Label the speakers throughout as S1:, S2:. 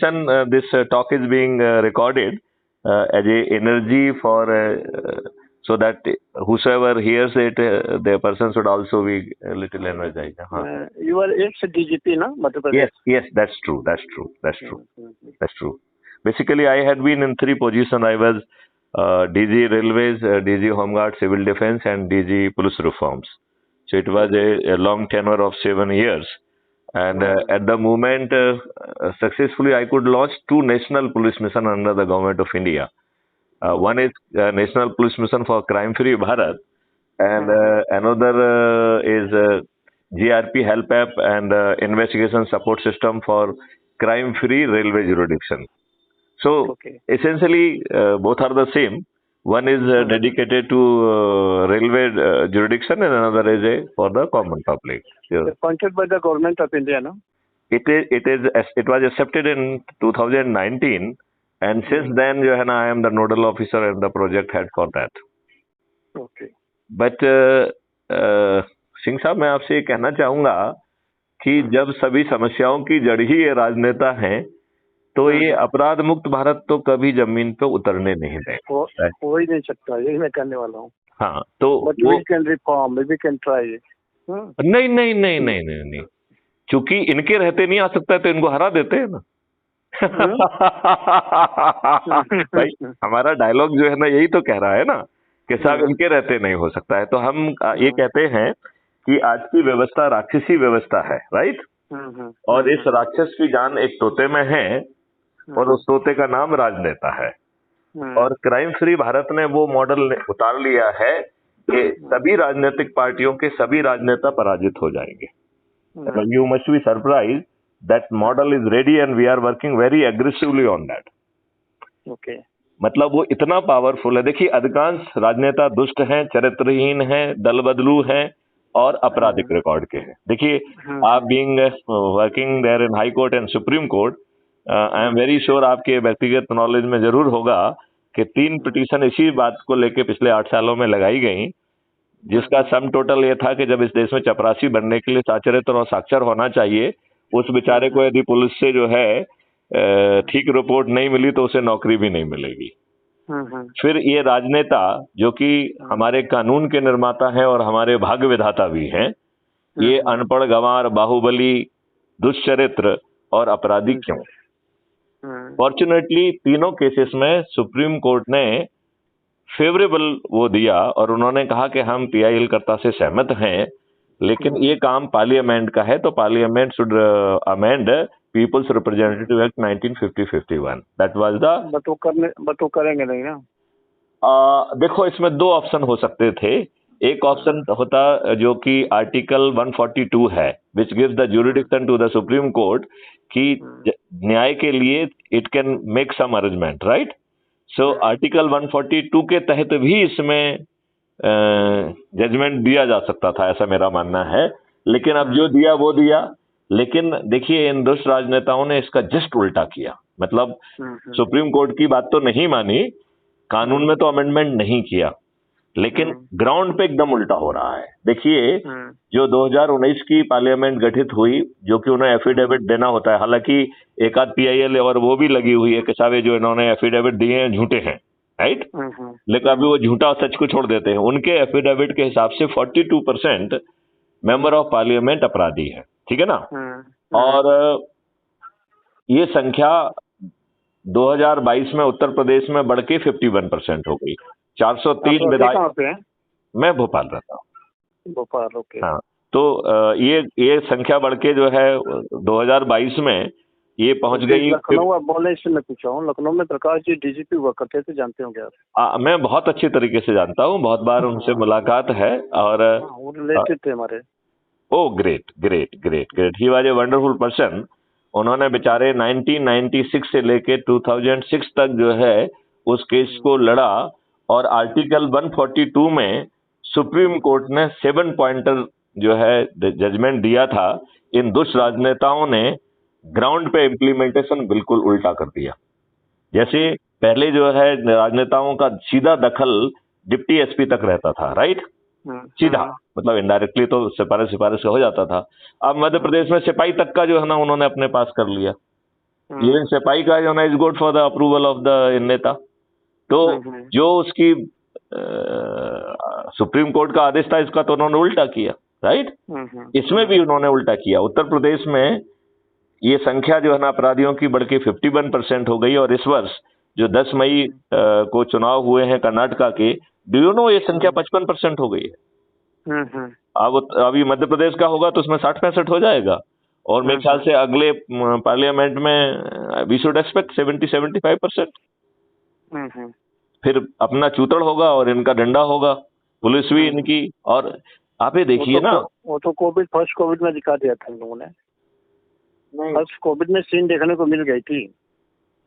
S1: mention, this talk is being recorded as a energy for so that whosoever hears it, the person should also be a little energized.
S2: You are ex-DGP, na, Madhya Pradesh?
S1: Yes, that's true. That's true. Basically, I had been in 3 positions. I was DG Railways, DG Homeguard Civil Defense, and DG Police Reforms. So it was a long tenure of 7 years. And at the moment, successfully, I could launch 2 national police missions under the government of India. One is National Police Mission for Crime-Free Bharat, and another is GRP Help App and Investigation Support System for Crime-Free Railway Jurisdiction. So essentially, both are the same. One is dedicated to railway jurisdiction, and another is for the common public.
S2: Appointed by the government of India, no?
S1: It was accepted in 2019, and since then, I am the nodal officer and the project head for that.
S2: Okay.
S1: But Singh साहब, मैं आपसे ये कहना चाहूंगा कि जब सभी समस्याओं की जड़ ही ये राजनेता हैं, तो ये अपराध मुक्त भारत तो कभी जमीन पे उतरने नहीं देंगे।
S2: हो ही नहीं सकता, यही मैं कहने वाला हूँ।
S1: हाँ, तो
S2: we can reform, we can try.
S1: नहीं, चूंकि इनके रहते नहीं आ सकता है तो इनको हरा देते हैं ना। भाई, हमारा डायलॉग जो है ना, यही तो कह रहा है ना कि साहब इनके रहते नहीं हो सकता है। तो हम ये कहते हैं कि आज की व्यवस्था राक्षसी व्यवस्था है, राइट? और इस राक्षस की जान एक तोते में है, और उस तोते का नाम राजनेता है। और क्राइम फ्री भारत ने वो मॉडल उतार लिया है कि सभी राजनीतिक पार्टियों के सभी राजनेता पराजित हो जाएंगे। You must be surprise that model is ready and we are working very aggressively on that.
S2: Okay,
S1: मतलब वो इतना पावरफुल है। देखिए, अधिकांश राजनेता दुष्ट हैं, चरित्रहीन हैं, दल बदलू हैं और आपराधिक रिकॉर्ड के हैं। देखिए, आप being working there in high court and supreme court, I am very sure आपके व्यक्तिगत नॉलेज में जरूर होगा कि 3 पिटीशन इसी बात को लेके पिछले 8 सालों में लगाई गई, जिसका सम टोटल ये था कि जब इस देश में चपरासी बनने के लिए साक्षरता और साक्षर होना चाहिए, उस बेचारे को यदि पुलिस से जो है ठीक रिपोर्ट नहीं मिली तो उसे नौकरी भी नहीं मिलेगी। फिर ये राजनेता जो कि हमारे कानून के निर्माता हैं और हमारे भाग्य विधाता भी हैं, ये अनपढ़, गंवार, बाहुबली, दुष्चरित्र और अपराधी क्यों? फॉर्चुनेटली तीनों केसेस में सुप्रीम कोर्ट ने फेवरेबल वो दिया और उन्होंने कहा कि हम पीआईएल कर्ता से सहमत हैं, लेकिन ये काम पार्लियामेंट का है, तो parliament should amend peoples representative act 1950-51। That was the
S2: but वो करेंगे नहीं ना।
S1: देखो, इसमें 2 ऑप्शन हो सकते थे। एक ऑप्शन होता जो कि आर्टिकल 142 है, which gives the jurisdiction to the supreme court कि न्याय के लिए it can make some arrangement, right? So article 142 के तहत भी इसमें जजमेंट दिया जा सकता था, ऐसा मेरा मानना है। लेकिन अब जो दिया वो दिया। लेकिन देखिए, इन दुष्ट राजनेताओं ने इसका जस्ट उल्टा किया। मतलब सुप्रीम कोर्ट की बात तो नहीं मानी, कानून में तो अमेंडमेंट नहीं किया, लेकिन ग्राउंड पे एकदम उल्टा हो रहा है। देखिए, जो 2019 की पार्लियामेंट गठित हुई, जो कि उन्हें एफिडेविट देना होता है, हालांकि एक आध पीआईएल और वो भी लगी हुई है कि साहब जो इन्होंने एफिडेविट दिए हैं झूठे हैं, राइट? लेकिन अभी वो झूठा सच को छोड़ देते हैं। उनके एफिडेविट के हिसाब से 42% मेंबर ऑफ पार्लियामेंट अपराधी है, ठीक है ना? और ये संख्या 2022 में उत्तर प्रदेश में बढ़ के 51% हो गई। 403 विधायक। मैं भोपाल रहता हूँ।
S2: भोपाल, ओके।
S1: हाँ, तो ये संख्या बढ़ के जो है 2022 में ये पहुंच गई।
S2: लखनऊ बोलने से मैं पूछा हूँ, लखनऊ में प्रकाश जी डीजीपी हुआ करते थे, जानते होंगे आप?
S1: मैं बहुत अच्छी तरीके से जानता हूँ, बहुत बार उनसे मुलाकात है। और
S2: वो रिलेटेड थे हमारे।
S1: Oh, great. He was a wonderful person. उन्होंने बेचारे 1996 से लेके 2006 तक जो है उस केस को लड़ा, और आर्टिकल 142 में सुप्रीम कोर्ट ने 7 पॉइंटर जो है जजमेंट दिया था। इन दुष्ट राजनेताओं ने ग्राउंड पे इम्प्लीमेंटेशन बिल्कुल उल्टा कर दिया। जैसे पहले जो है राजनेताओं का सीधा दखल डिप्टी एसपी तक रहता था, राइट? सीधा, मतलब इनडायरेक्टली तो सिफारिश हो जाता था। अब मध्य प्रदेश में सिपाही तक का जो है ना उन्होंने अपने पास कर लिया। इवन सिपाही का जो ना is good for the approval of the नेता। तो जो उसकी सुप्रीम कोर्ट का आदेश था, इसका तो उन्होंने उल्टा किया, राइट। इसमें भी उन्होंने उल्टा किया। उत्तर प्रदेश में ये संख्या जो है ना अपराधियों की बढ़ के 51% हो गई, और इस वर्ष जो 10 मई को चुनाव हुए हैं कर्नाटका के, डू यू नो ये संख्या 55% हो गई है। अब अभी मध्य प्रदेश का होगा तो उसमें 60-65 हो जाएगा, और मेरे ख्याल से अगले पार्लियामेंट में वी शुड एक्सपेक्ट 70-75%। फिर अपना चूतड़ होगा और इनका डंडा होगा, पुलिस भी इनकी। और आप ये देखिए ना,
S2: वो तो फर्स्ट कोविड में दिखा दिया था इन लोगों ने। फर्स्ट कोविड में सीन देखने को मिल गई थी।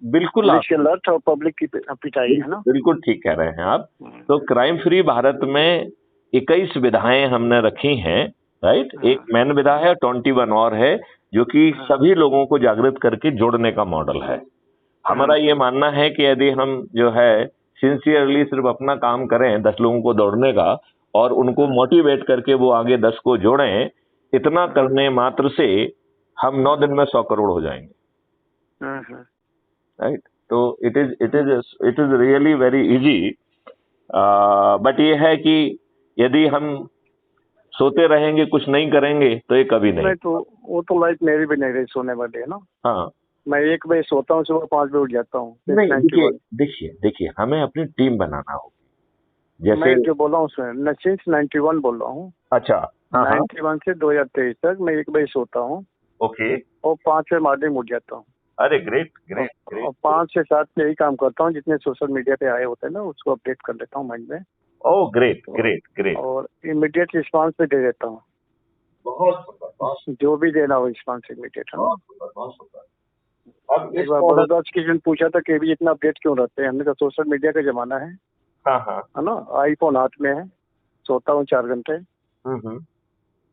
S1: बिल्कुल
S2: लट और पब्लिक की पिटाई, है ना।
S1: बिल्कुल ठीक कह रहे हैं आप। तो क्राइम फ्री भारत में 21 विधाएं हमने रखी हैं, राइट। एक मेन विधा है, 21 और है, जो कि सभी लोगों को जागृत करके जोड़ने का मॉडल है। हमारा ये मानना है कि यदि हम जो है सिंसियरली सिर्फ अपना काम करें 10 लोगों को दौड़ने का, और उनको मोटिवेट करके वो आगे 10 को जोड़ें, इतना करने मात्र से हम 9 दिन में 100 करोड़ हो जाएंगे, राइट। तो it is really very easy. But ये है कि यदि हम सोते रहेंगे, कुछ नहीं करेंगे, तो ये कभी नहीं।
S2: तो वो तो लाइफ मेरी भी नहीं रही सोने वाली, है ना।
S1: हाँ, मैं
S2: 1 बजे सोता हूँ, सुबह 5 बजे उठ जाता हूँ।
S1: देखिए हमें अपनी टीम बनाना होगी। जैसे
S2: मैं जो बोला हूँ उसमें 91 बोल रहा हूँ।
S1: अच्छा,
S2: 91 से 2023 तक मैं 1 बजे सोता हूँ।
S1: ओके।
S2: और 5 बजे मॉर्निंग उठ जाता हूँ।
S1: अरे ग्रेट ग्रेट ग्रेट।
S2: और 5 से 7 में यही काम करता हूँ, जितने सोशल मीडिया पे आए होते हैं ना उसको अपडेट कर लेता हूँ माइंड में।
S1: Oh great great great.
S2: और इमीडिएट रिस्पांस पे दे देता हूँ।
S1: बहुत
S2: जो भी देना हो रिस्पांस इमीडिएट, है ना।
S1: अब
S2: एक बार बड़ौदा किसी ने पूछा था कि भी इतना अपडेट क्यों रहते हैं, हमने कहा सोशल मीडिया का जमाना है, है ना। आईफोन हाथ में है, सोता हूँ 4 घंटे।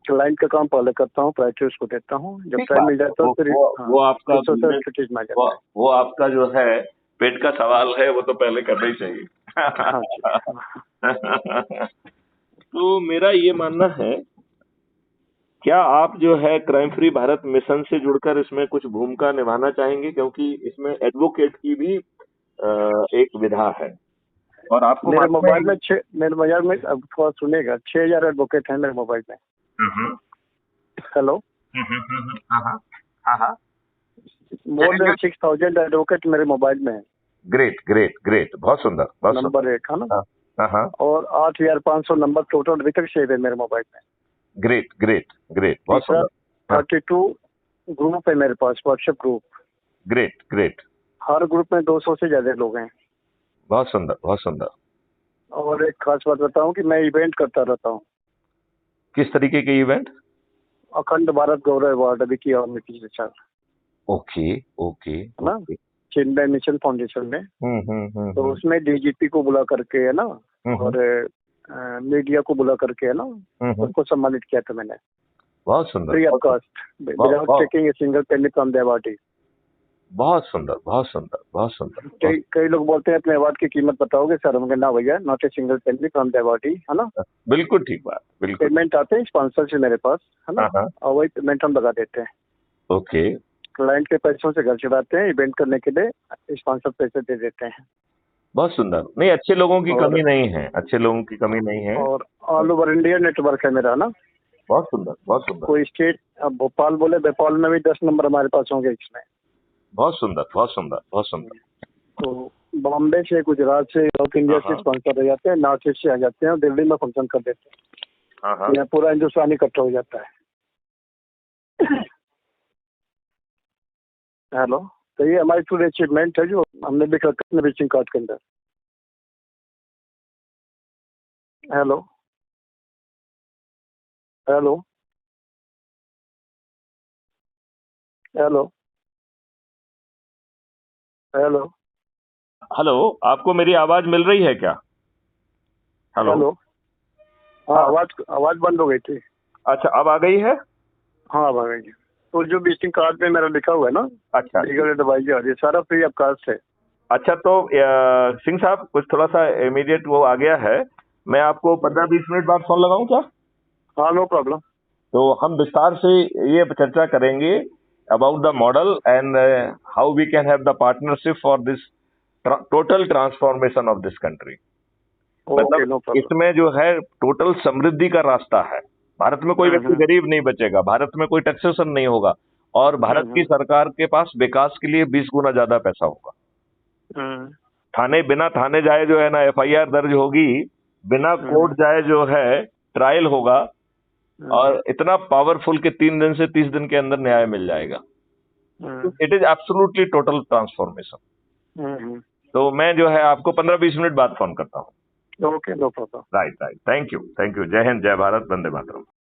S2: क्लाइंट का काम पहले करता हूँ, प्रायोरिटी उसको देता हूँ। जब टाइम मिल जाता है फिर
S1: वो आपका
S2: सोशल एक्टिविटीज में आ जाता है।
S1: वो आपका जो है पेट का सवाल है, वो तो पहले करना ही चाहिए। तो मेरा ये मानना है, क्या आप जो है क्राइम फ्री भारत मिशन से जुड़कर इसमें कुछ भूमिका निभाना चाहेंगे, क्योंकि इसमें एडवोकेट की भी एक विधा है। और आपको
S2: मेरे मोबाइल में अब थोड़ा सुनेगा, 6000 एडवोकेट है मेरे मोबाइल में। हेलो। मोर देन 6000 एडवोकेट मेरे मोबाइल में है।
S1: ग्रेट ग्रेट ग्रेट, बहुत सुंदर, बहुत
S2: नंबर 1, है ना। और 8500 नंबर टोटल अभी तक सेव है मेरे मोबाइल में।
S1: ग्रेट ग्रेट ग्रेट, बहुत सुंदर।
S2: 32 ग्रुप है मेरे पास, व्हाट्सएप ग्रुप।
S1: Great great.
S2: हर ग्रुप में 200 से ज्यादा लोग हैं।
S1: बहुत सुंदर, बहुत सुंदर।
S2: और एक खास बात बताऊं कि मैं इवेंट करता रहता हूँ।
S1: किस तरीके के इवेंट?
S2: अखंड भारत गौरव अवार्ड अभी किया हमने पिछले साल।
S1: ओके ओके,
S2: है ना, चिन्मय मिशन फाउंडेशन में। तो उसमें डीजीपी को बुला करके, है ना, और मीडिया को बुला करके, है ना, उनको सम्मानित किया था मैंने।
S1: बहुत सुंदर।
S2: Free of cost, without taking a single penny from the awardee.
S1: बहुत सुंदर, बहुत सुंदर, बहुत सुंदर।
S2: कई लोग बोलते हैं अपने अवार्ड की कीमत बताओगे सर, हम ना भैया, not a single penny from the awardee, है ना।
S1: बिल्कुल ठीक बात, बिल्कुल।
S2: पेमेंट आते हैं स्पॉन्सर से मेरे पास, है ना, और वही पेमेंट हम लगा देते हैं।
S1: ओके।
S2: क्लाइंट के पैसों से घर चलाते हैं, इवेंट करने के लिए स्पॉन्सर पैसे दे देते हैं।
S1: बहुत सुंदर। नहीं, अच्छे लोगों की कमी नहीं है, अच्छे लोगों की कमी नहीं है।
S2: और ऑल ओवर इंडिया नेटवर्क है मेरा ना।
S1: बहुत सुंदर, बहुत सुंदर।
S2: कोई स्टेट, अब भोपाल बोले, भोपाल में भी 10 नंबर हमारे पास होंगे इसमें।
S1: बहुत सुंदर, बहुत सुंदर, बहुत सुंदर।
S2: तो बॉम्बे से, गुजरात से, साउथ इंडिया से स्पॉन्सर हो जाते हैं, नॉर्थ ईस्ट से आ जाते हैं, और दिल्ली में फंक्शन कर देते हैं। यहाँ पूरा हिंदुस्तान इकट्ठा हो जाता है। हेलो। तो ये हमारी पूरी अचीवमेंट है जो हमने भी कर अपने विजिटिंग कार्ड के अंदर। Hello hello hello hello
S1: hello, आपको मेरी आवाज मिल रही है क्या? हेलो।
S2: हाँ, आवाज बंद हो गई थी।
S1: अच्छा, अब आ गई है?
S2: हाँ, अब आ गई है। तो जो विजिटिंग कार्ड में मेरा लिखा हुआ है ना,
S1: अच्छा,
S2: लीगल एडवाइजर, ये सारा फ्री ऑफ कॉस्ट है।
S1: अच्छा, तो सिंह साहब, कुछ थोड़ा सा इमीडिएट वो आ गया है, मैं आपको 15-20 मिनट बाद फोन लगाऊं क्या?
S2: हाँ, नो प्रॉब्लम।
S1: तो हम विस्तार से ये चर्चा करेंगे about the model and how we can have the partnership for this total transformation of this country. मतलब इसमें जो है टोटल समृद्धि का रास्ता है। भारत में कोई व्यक्ति गरीब नहीं बचेगा, भारत में कोई टैक्सेशन नहीं होगा, और भारत की सरकार के पास विकास के लिए 20 गुना ज्यादा पैसा होगा। थाने बिना थाने जाए जो है ना FIR दर्ज होगी, बिना कोर्ट जाए जो है ट्रायल होगा, और इतना पावरफुल कि 3 दिन से 30 दिन के अंदर न्याय मिल जाएगा। It is absolutely total transformation. तो मैं जो है आपको 15-20 मिनट बाद फोन करता हूँ।
S2: Okay, no problem.
S1: Right, thank you. जय हिंद, जय भारत, वंदे मातरम।